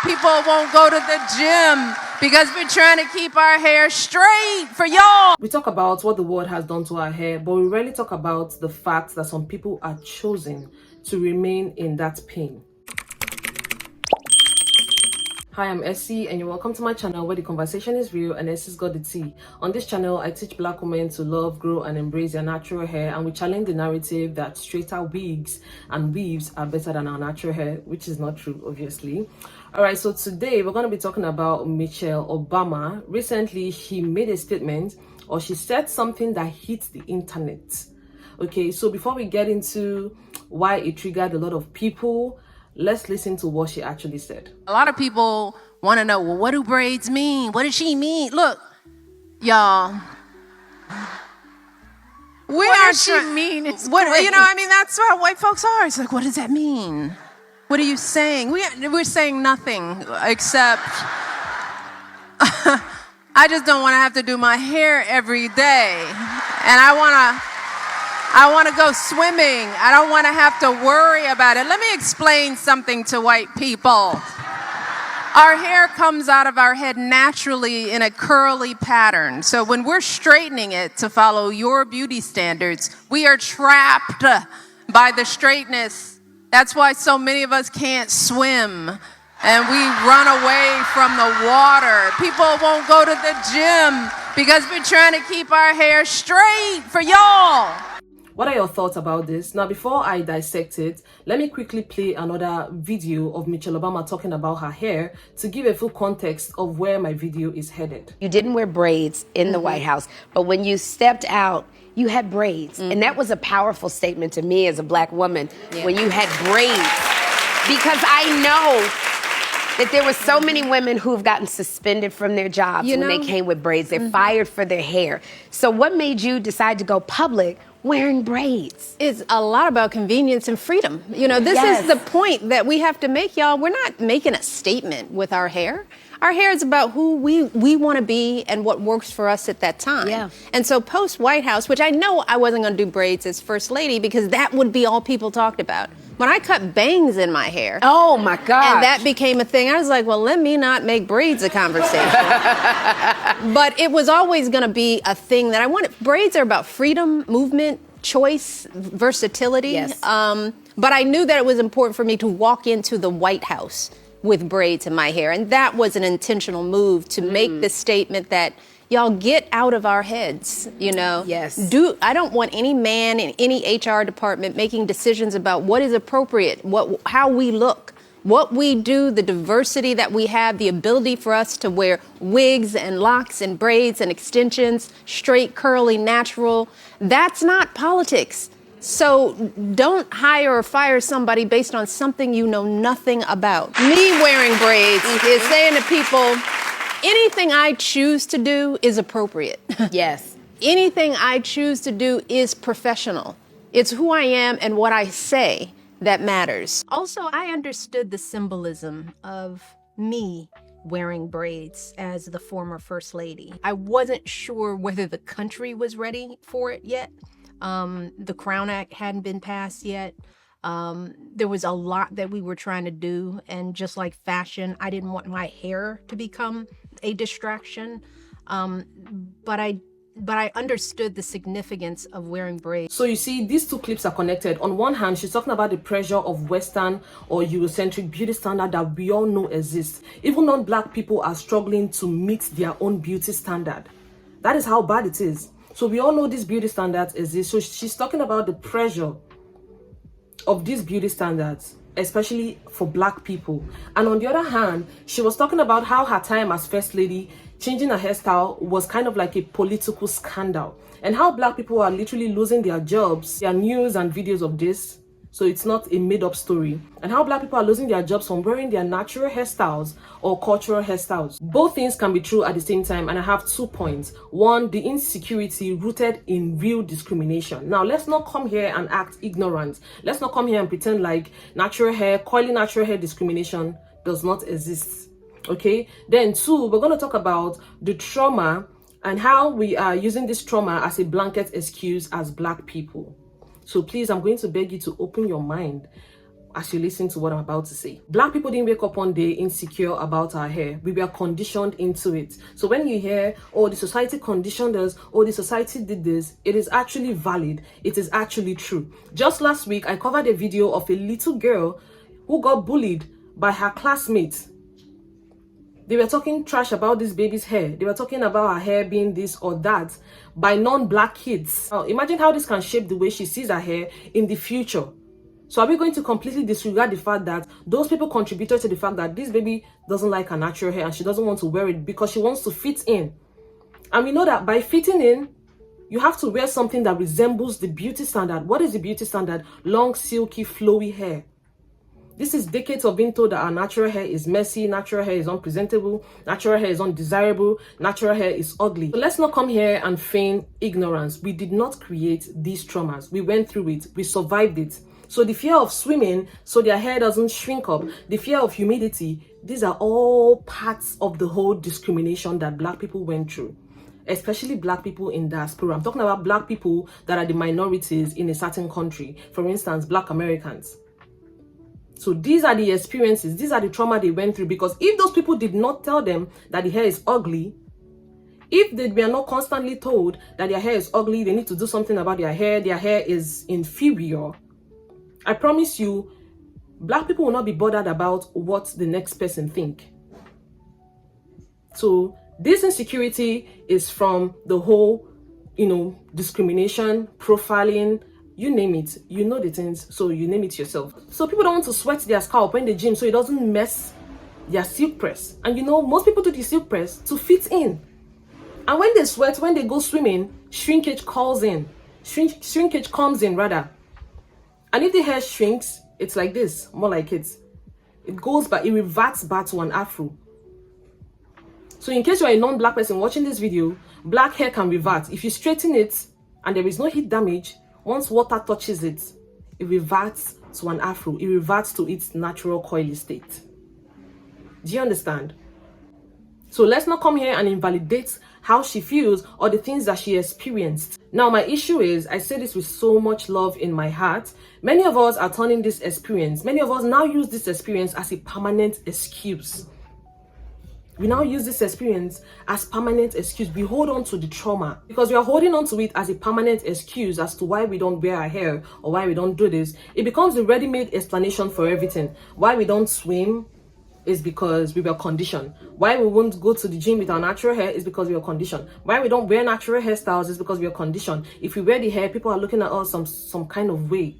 People won't go to the gym because we're trying to keep our hair straight for y'all. We talk about what the world has done to our hair, but we rarely talk about the fact that some people are choosing to remain in that pain. Hi, I'm Essie and you're welcome to my channel where the conversation is real and Essie's got the tea. On this channel, I teach Black women to love, grow and embrace their natural hair, and we challenge the narrative that straighter wigs and weaves are better than our natural hair, which is not true, obviously. Alright, so today we're going to be talking about Michelle Obama. Recently, she made a statement, or she said something that hit the internet. Okay, so before we get into why it triggered a lot of people, let's listen to what she actually said. A lot of people want to know, well, what do braids mean? What does she mean? Look, y'all. What does she mean? It's that's how white folks are. It's like, what does that mean? What are you saying? We're saying nothing except I just don't want to have to do my hair every day. And I want to go swimming. I don't want to have to worry about it. Let me explain something to white people. Our hair comes out of our head naturally in a curly pattern. So when we're straightening it to follow your beauty standards, we are trapped by the straightness. That's why so many of us can't swim and we run away from the water. People won't go to the gym because we're trying to keep our hair straight for y'all. What are your thoughts about this? Now, before I dissect it, let me quickly play another video of Michelle Obama talking about her hair to give a full context of where my video is headed. You didn't wear braids in the White House, but when you stepped out, you had braids. And that was a powerful statement to me as a Black woman when you had braids. Because I know that there were so many women who've gotten suspended from their jobs when they came with braids. They're fired for their hair. So what made you decide to go public wearing braids? It's a lot about convenience and freedom. This is the point that we have to make, y'all. We're not making a statement with our hair. Our hair is about who we want to be and what works for us at that time. Yeah. And so post-White House, which I know I wasn't going to do braids as First Lady because that would be all people talked about. When I cut bangs in my hair. Oh, my God. And that became a thing. I was like, well, let me not make braids a conversation. But it was always going to be a thing that I wanted. Braids are about freedom, movement, choice, versatility. Yes. But I knew that it was important for me to walk into the White House with braids in my hair. And that was an intentional move to make the statement that y'all get out of our heads, Yes. I don't want any man in any HR department making decisions about what is appropriate, how we look, what we do, the diversity that we have, the ability for us to wear wigs and locks and braids and extensions, straight, curly, natural. That's not politics. So don't hire or fire somebody based on something you know nothing about. Me wearing braids is saying to people, anything I choose to do is appropriate. Yes. Anything I choose to do is professional. It's who I am and what I say that matters. Also, I understood the symbolism of me wearing braids as the former First Lady. I wasn't sure whether the country was ready for it yet. The Crown Act hadn't been passed yet. There was a lot that we were trying to do. And just like fashion, I didn't want my hair to become a distraction. But I understood the significance of wearing braids. So you see, these two clips are connected. On one hand, she's talking about the pressure of Western or Eurocentric beauty standard that we all know exists. Even non-Black people are struggling to meet their own beauty standard. That is how bad it is. So we all know these beauty standards exist. So she's talking about the pressure of these beauty standards, especially for Black people. And on the other hand, she was talking about how her time as First Lady, changing her hairstyle was kind of like a political scandal. And how Black people are literally losing their jobs. There are news and videos of this. So it's not a made-up story. And how Black people are losing their jobs from wearing their natural hairstyles or cultural hairstyles. Both things can be true at the same time, and I have 2 points. One, the insecurity rooted in real discrimination. Now, let's not come here and act ignorant. Let's not come here and pretend like coiling natural hair discrimination does not exist. Okay? Then 2, we're going to talk about the trauma and how we are using this trauma as a blanket excuse as Black people. So please, I'm going to beg you to open your mind. as you listen to what I'm about to say. Black people didn't wake up one day insecure about our hair. We were conditioned into it. So when you hear, oh, the society conditioned us, oh, the society did this, it is actually valid. It is actually true. Just last week, I covered a video of a little girl who got bullied by her classmates. They were talking trash about this baby's hair. They were talking about her hair being this or that by non-black kids. Now, imagine how this can shape the way she sees her hair in the future. So are we going to completely disregard the fact that those people contributed to the fact that this baby doesn't like her natural hair and she doesn't want to wear it because she wants to fit in? And we know that by fitting in, you have to wear something that resembles the beauty standard. What is the beauty standard? Long, silky, flowy hair. This is decades of being told that our natural hair is messy, natural hair is unpresentable, natural hair is undesirable, natural hair is ugly. So let's not come here and feign ignorance. We did not create these traumas. We went through it. We survived it. So the fear of swimming so their hair doesn't shrink up, the fear of humidity, these are all parts of the whole discrimination that Black people went through. Especially Black people in diaspora. I'm talking about Black people that are the minorities in a certain country. For instance, Black Americans. So these are the experiences, these are the trauma they went through, because if those people did not tell them that the hair is ugly, if they were not constantly told that their hair is ugly, they need to do something about their hair is inferior, I promise you, Black people will not be bothered about what the next person think. So this insecurity is from the whole, discrimination, profiling, you name it, you know the things, so you name it yourself. So people don't want to sweat their scalp in the gym so it doesn't mess their silk press. And most people do the silk press to fit in. And when they sweat, when they go swimming, shrinkage comes in. And if the hair shrinks, it's like this, more like it reverts back to an afro. So in case you're a non-Black person watching this video, Black hair can revert. If you straighten it and there is no heat damage, once water touches it, it reverts to an afro. It reverts to its natural coily state. Do you understand? So let's not come here and invalidate how she feels or the things that she experienced. Now, my issue is, I say this with so much love in my heart, many of us are turning this experience, many of us now use this experience as a permanent excuse. We now use this experience as permanent excuse. We hold on to the trauma because we are holding on to it as a permanent excuse as to why we don't wear our hair or why we don't do this. It becomes a ready-made explanation for everything. Why we don't swim is because we were conditioned. Why we won't go to the gym with our natural hair is because we were conditioned. Why we don't wear natural hairstyles is because we are conditioned. If we wear the hair, people are looking at us some kind of way.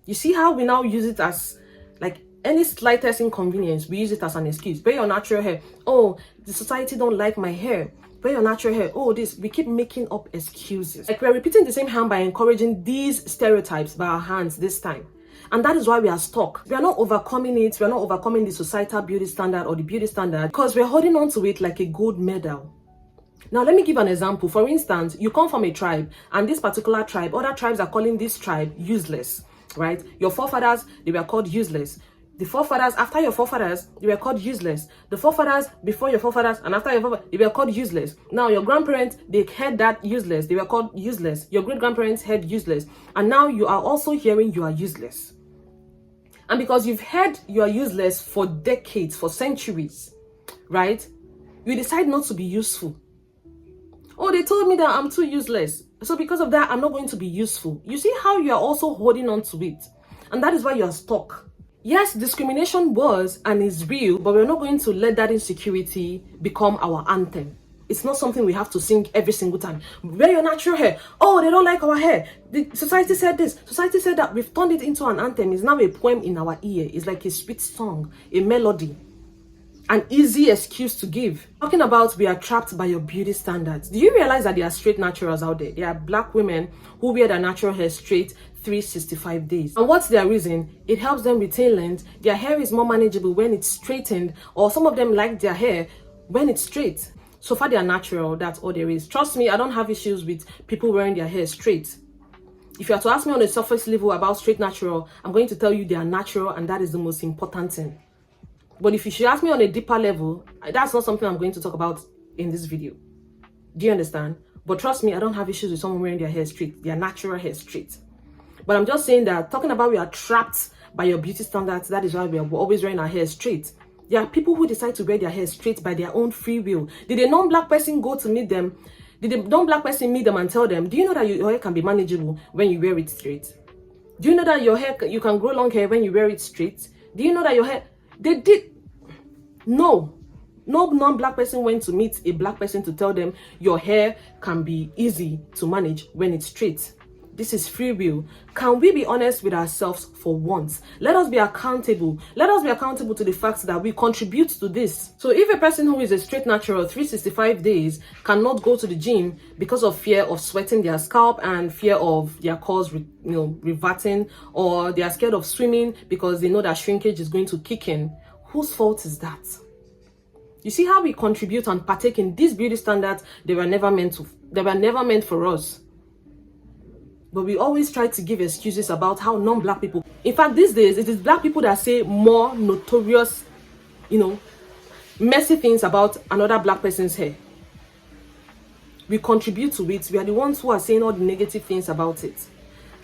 You see how we now use it as like any slightest inconvenience, we use it as an excuse. Wear your natural hair. Oh, the society don't like my hair. Wear your natural hair. Oh, this. We keep making up excuses. Like we're repeating the same harm by encouraging these stereotypes by our hands this time. And that is why we are stuck. We are not overcoming it. We are not overcoming the societal beauty standard or the beauty standard because we're holding on to it like a gold medal. Now, let me give an example. For instance, you come from a tribe and this particular tribe, other tribes are calling this tribe useless, right? Your forefathers, they were called useless. The forefathers, after your forefathers, they were called useless. The forefathers, before your forefathers, and after your forefathers, they were called useless. Now, your grandparents, they heard that useless. They were called useless. Your great-grandparents heard useless. And now you are also hearing you are useless. And because you've heard you are useless for decades, for centuries, right? You decide not to be useful. Oh, they told me that I'm too useless. So because of that, I'm not going to be useful. You see how you are also holding on to it. And that is why you are stuck. Yes, discrimination was and is real, but we're not going to let that insecurity become our anthem. It's not something we have to sing every single time. Wear your natural hair. Oh, they don't like our hair. The society said this. Society said that. We've turned it into an anthem. It's now a poem in our ear. It's like a sweet song, a melody, an easy excuse to give. Talking about we are trapped by your beauty standards. Do you realize that there are straight naturals out there? There are Black women who wear their natural hair straight 365 days. And what's their reason? It helps them retain length. Their hair is more manageable when it's straightened, or some of them like their hair when it's straight. So far they are natural, that's all there is. Trust me, I don't have issues with people wearing their hair straight. If you are to ask me on a surface level about straight natural, I'm going to tell you they are natural and that is the most important thing. But if you should ask me on a deeper level, that's not something I'm going to talk about in this video. Do you understand? But trust me, I don't have issues with someone wearing their hair straight, their natural hair straight. But I'm just saying that talking about we are trapped by your beauty standards, that is why we're always wearing our hair straight. There are people who decide to wear their hair straight by their own free will. Did a non-black person go to meet them? Did a non-black person meet them and tell them, do you know that your hair can be manageable when you wear it straight? Do you know that your hair, you can grow long hair when you wear it straight? Do you know that your hair, they did, no non-black person went to meet a black person to tell them your hair can be easy to manage when it's straight. This is free will. Can we be honest with ourselves for once? Let us be accountable. Let us be accountable to the fact that we contribute to this. So if a person who is a straight natural 365 days cannot go to the gym because of fear of sweating their scalp and fear of their curls reverting, or they are scared of swimming because they know that shrinkage is going to kick in, whose fault is that? You see how we contribute and partake in these beauty standards? They were never meant for us. But we always try to give excuses about how non-black people, in fact these days it is black people that say more notorious, messy things about another black person's hair. We contribute to it. We are the ones who are saying all the negative things about it.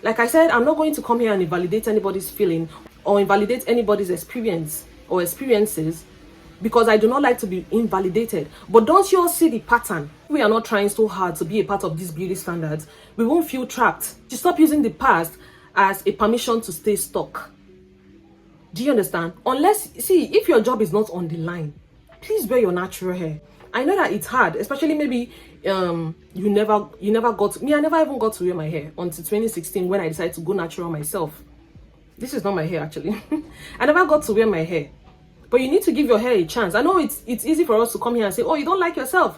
Like I said, I'm not going to come here and invalidate anybody's feeling or invalidate anybody's experience or experiences, because I do not like to be invalidated. But don't you all see the pattern? We are not trying so hard to be a part of these beauty standards. We won't feel trapped. To stop using the past as a permission to stay stuck. Do you understand? Unless, see, if your job is not on the line, please wear your natural hair. I know that it's hard, especially maybe you never got, I never even got to wear my hair until 2016 when I decided to go natural myself. This is not my hair actually. I never got to wear my hair. But you need to give your hair a chance. I know it's easy for us to come here and say, oh, you don't like yourself.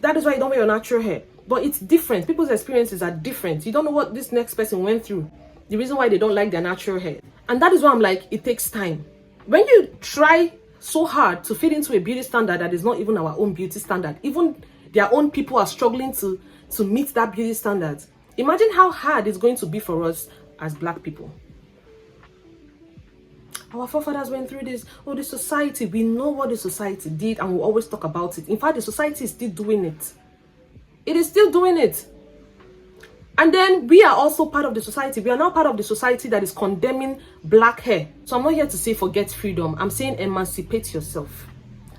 That is why you don't wear your natural hair. But it's different. People's experiences are different. You don't know what this next person went through. The reason why they don't like their natural hair. And that is why I'm like, it takes time. When you try so hard to fit into a beauty standard that is not even our own beauty standard, even their own people are struggling to meet that beauty standard. Imagine how hard it's going to be for us as black people. Our forefathers went through this. Oh, the society. We know what the society did and we always talk about it. In fact, the society is still doing it. It is still doing it. And then we are also part of the society. We are now part of the society that is condemning black hair. So I'm not here to say forget freedom. I'm saying emancipate yourself.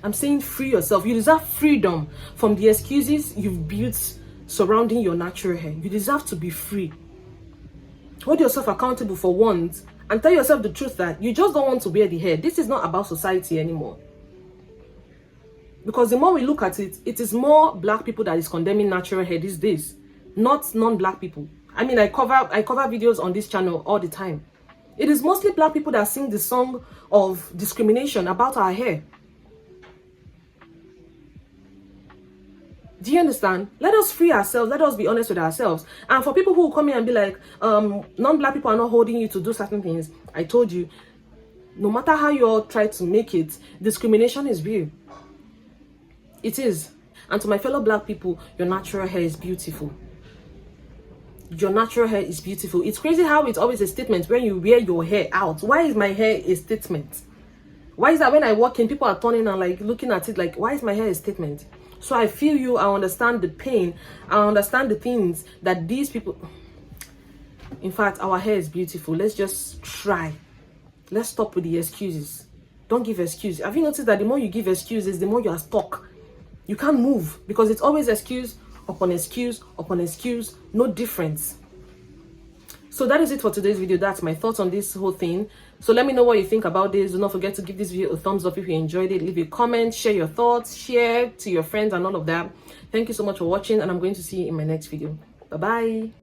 I'm saying free yourself. You deserve freedom from the excuses you've built surrounding your natural hair. You deserve to be free. Hold yourself accountable for once. And tell yourself the truth that you just don't want to wear the hair. This is not about society anymore. Because the more we look at it, it is more black people that is condemning natural hair these days, not non-black people. I mean, I cover videos on this channel all the time. It is mostly black people that sing the song of discrimination about our hair. Do you understand? Let us free ourselves. Let us be honest with ourselves. And for people who come here and be like, non-black people are not holding you to do certain things. I told you, no matter how you all try to make it, discrimination is real. It is. And to my fellow black people, your natural hair is beautiful. Your natural hair is beautiful. It's crazy how it's always a statement when you wear your hair out. Why is my hair a statement? Why is that when I walk in, people are turning and like looking at it like, why is my hair a statement? So I feel you, I understand the pain, I understand the things that these people... In fact, our hair is beautiful. Let's just try. Let's stop with the excuses. Don't give excuses. Have you noticed that the more you give excuses, the more you are stuck? You can't move because it's always excuse upon excuse upon excuse, no difference. So that is it for today's video. That's my thoughts on this whole thing. So let me know what you think about this. Do not forget to give this video a thumbs up if you enjoyed it. Leave a comment, share your thoughts, share to your friends and all of that. Thank you so much for watching, and I'm going to see you in my next video. Bye-bye.